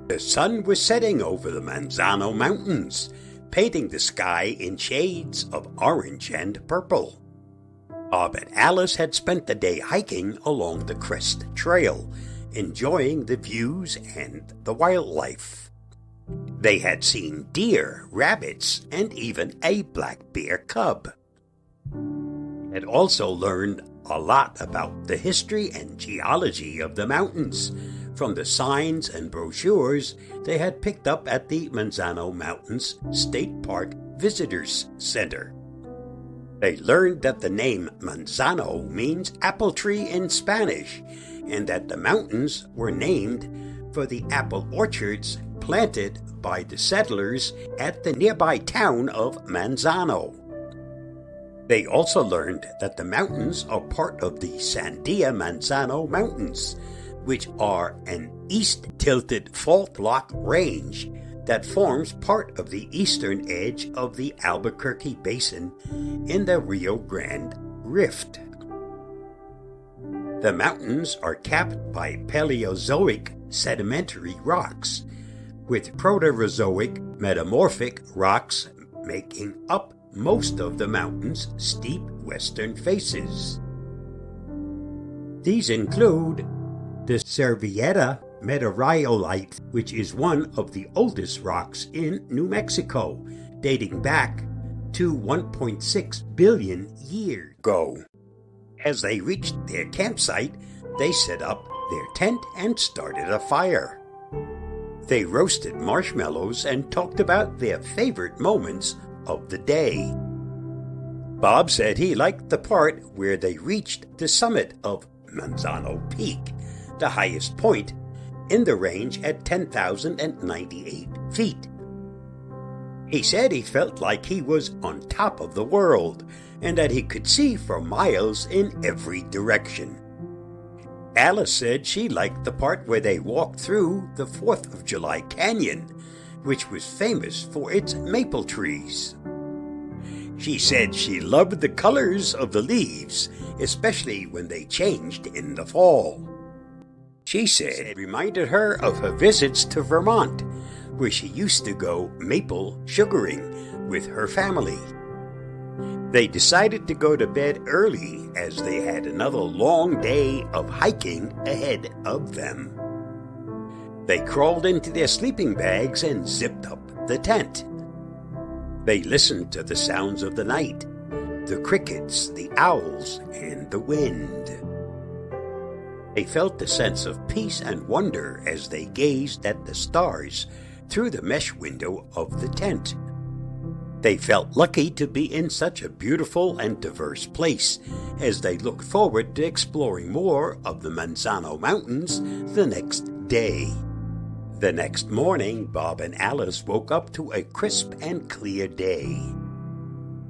The sun was setting over the Manzano Mountains, painting the sky in shades of orange and purple. Bob and Alice had spent the day hiking along the Crest Trail, enjoying the views and the wildlife. They had seen deer, rabbits, and even a black bear cub. They had also learned a lot about the history and geology of the mountains from the signs and brochures they had picked up at the Manzano Mountains State Park Visitors Center. They learned that the name Manzano means apple tree in Spanish, and that the mountains were named for the apple orchards planted by the settlers at the nearby town of Manzano. They also learned that the mountains are part of the Sandia-Manzano Mountains, which are an east-tilted fault block range that forms part of the eastern edge of the Albuquerque Basin in the Rio Grande Rift. The mountains are capped by Paleozoic sedimentary rocks, with Proterozoic metamorphic rocks making up most of the mountain's steep western faces. These include the Servieta meteorolite, which is one of the oldest rocks in New Mexico, dating back to 1.6 billion years ago. As they reached their campsite, they set up their tent and started a fire. They roasted marshmallows and talked about their favorite moments of the day. Bob said he liked the part where they reached the summit of Manzano Peak, the highest point in the range at 10,098 feet. He said he felt like he was on top of the world and that he could see for miles in every direction. Alice said she liked the part where they walked through the 4th of July Canyon, which was famous for its maple trees. She said she loved the colors of the leaves, especially when they changed in the fall. She said it reminded her of her visits to Vermont, where she used to go maple sugaring with her family. They decided to go to bed early as they had another long day of hiking ahead of them. They crawled into their sleeping bags and zipped up the tent. They listened to the sounds of the night, the crickets, the owls, and the wind. They felt a sense of peace and wonder as they gazed at the stars through the mesh window of the tent. They felt lucky to be in such a beautiful and diverse place as they looked forward to exploring more of the Manzano Mountains the next day. The next morning, Bob and Alice woke up to a crisp and clear day.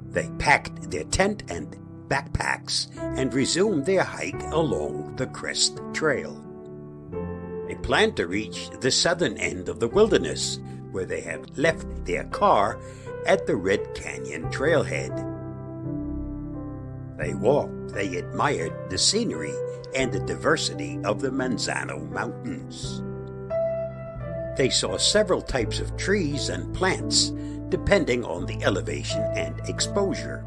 They packed their tent and backpacks and resumed their hike along the Crest Trail. They planned to reach the southern end of the wilderness, where they had left their car at the Red Canyon trailhead. They walked, they admired the scenery and the diversity of the Manzano Mountains. They saw several types of trees and plants, depending on the elevation and exposure.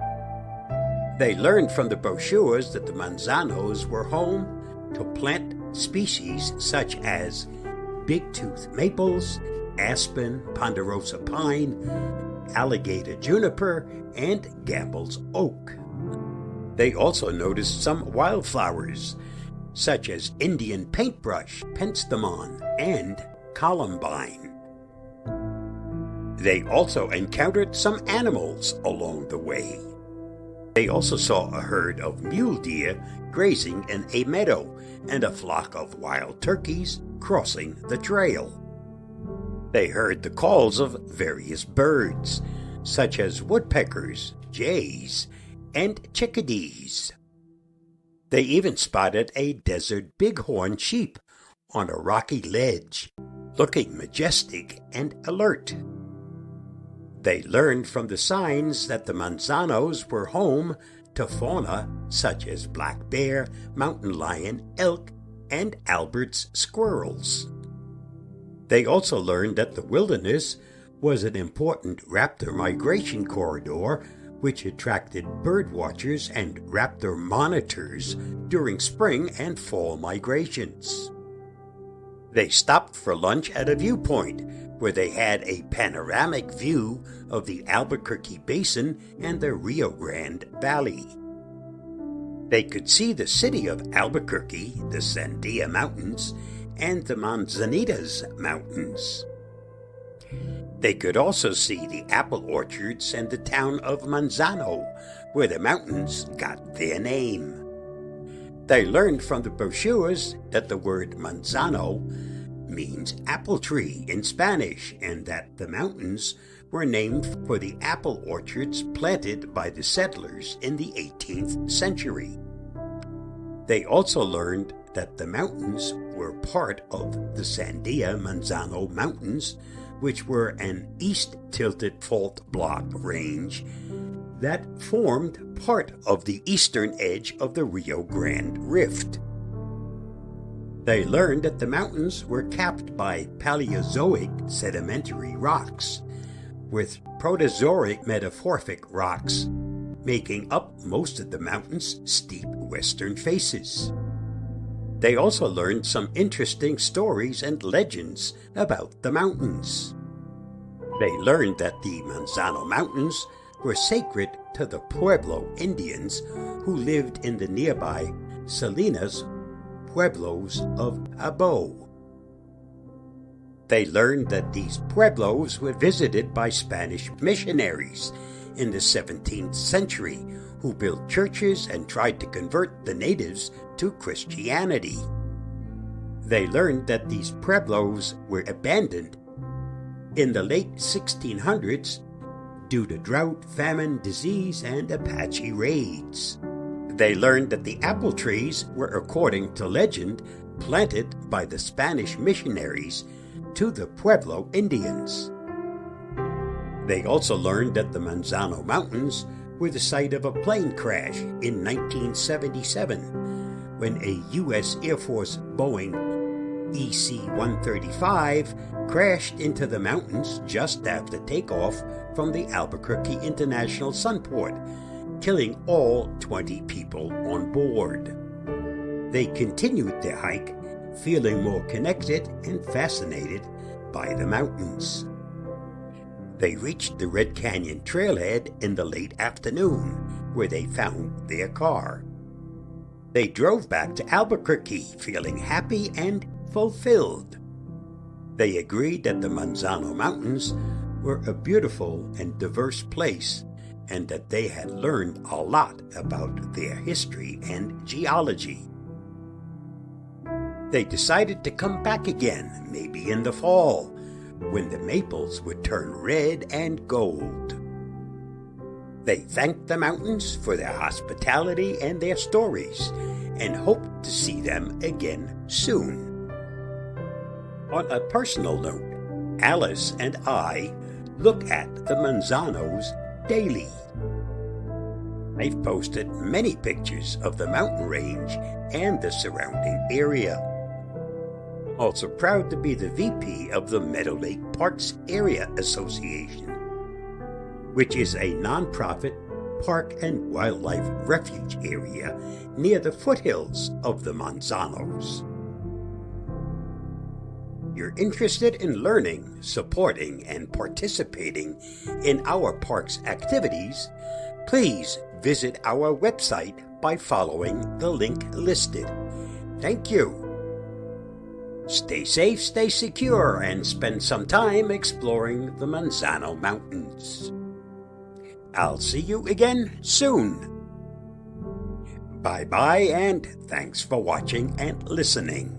They learned from the brochures that the Manzanos were home to plant species such as big-tooth maples, aspen, ponderosa pine, alligator juniper, and Gambel's oak. They also noticed some wildflowers, such as Indian paintbrush, penstemon, and columbine. They also encountered some animals along the way. They also saw a herd of mule deer grazing in a meadow and a flock of wild turkeys crossing the trail. They heard the calls of various birds, such as woodpeckers, jays, and chickadees. They even spotted a desert bighorn sheep on a rocky ledge, looking majestic and alert. They learned from the signs that the Manzanos were home to fauna such as black bear, mountain lion, elk, and Albert's squirrels. They also learned that the wilderness was an important raptor migration corridor which attracted bird watchers and raptor monitors during spring and fall migrations. They stopped for lunch at a viewpoint where they had a panoramic view of the Albuquerque Basin and the Rio Grande Valley. They could see the city of Albuquerque, the Sandia Mountains, and the Manzanitas Mountains. They could also see the apple orchards and the town of Manzano, where the mountains got their name. They learned from the brochures that the word Manzano means apple tree in Spanish, and that the mountains were named for the apple orchards planted by the settlers in the 18th century. They also learned that the mountains were part of the Sandia Manzano Mountains, which were an east-tilted fault block range that formed part of the eastern edge of the Rio Grande Rift. They learned that the mountains were capped by Paleozoic sedimentary rocks, with Proterozoic metamorphic rocks making up most of the mountain's steep western faces. They also learned some interesting stories and legends about the mountains. They learned that the Manzano Mountains were sacred to the Pueblo Indians who lived in the nearby Salinas Pueblos of Abo. They learned that these pueblos were visited by Spanish missionaries in the 17th century who built churches and tried to convert the natives to Christianity. They learned that these pueblos were abandoned in the late 1600s due to drought, famine, disease, and Apache raids. They learned that the apple trees were, according to legend, planted by the Spanish missionaries to the Pueblo Indians. They also learned that the Manzano Mountains were the site of a plane crash in 1977 when a U.S. Air Force Boeing EC-135 crashed into the mountains just after takeoff from the Albuquerque International Sunport, killing all 20 people on board. They continued their hike, feeling more connected and fascinated by the mountains. They reached the Red Canyon trailhead in the late afternoon, where they found their car. They drove back to Albuquerque, feeling happy and fulfilled. They agreed that the Manzano Mountains were a beautiful and diverse place, and that they had learned a lot about their history and geology. They decided to come back again, maybe in the fall, when the maples would turn red and gold. They thanked the mountains for their hospitality and their stories, and hoped to see them again soon. On a personal note, Alice and I look at the Manzanos daily. I've posted many pictures of the mountain range and the surrounding area. Also proud to be the VP of the Meadow Lake Parks Area Association, which is a nonprofit park and wildlife refuge area near the foothills of the Manzanos. You're interested in learning, supporting, and participating in our park's activities, please visit our website by following the link listed. Thank you. Stay safe, stay secure, and spend some time exploring the Manzano Mountains. I'll see you again soon. Bye-bye, and thanks for watching and listening.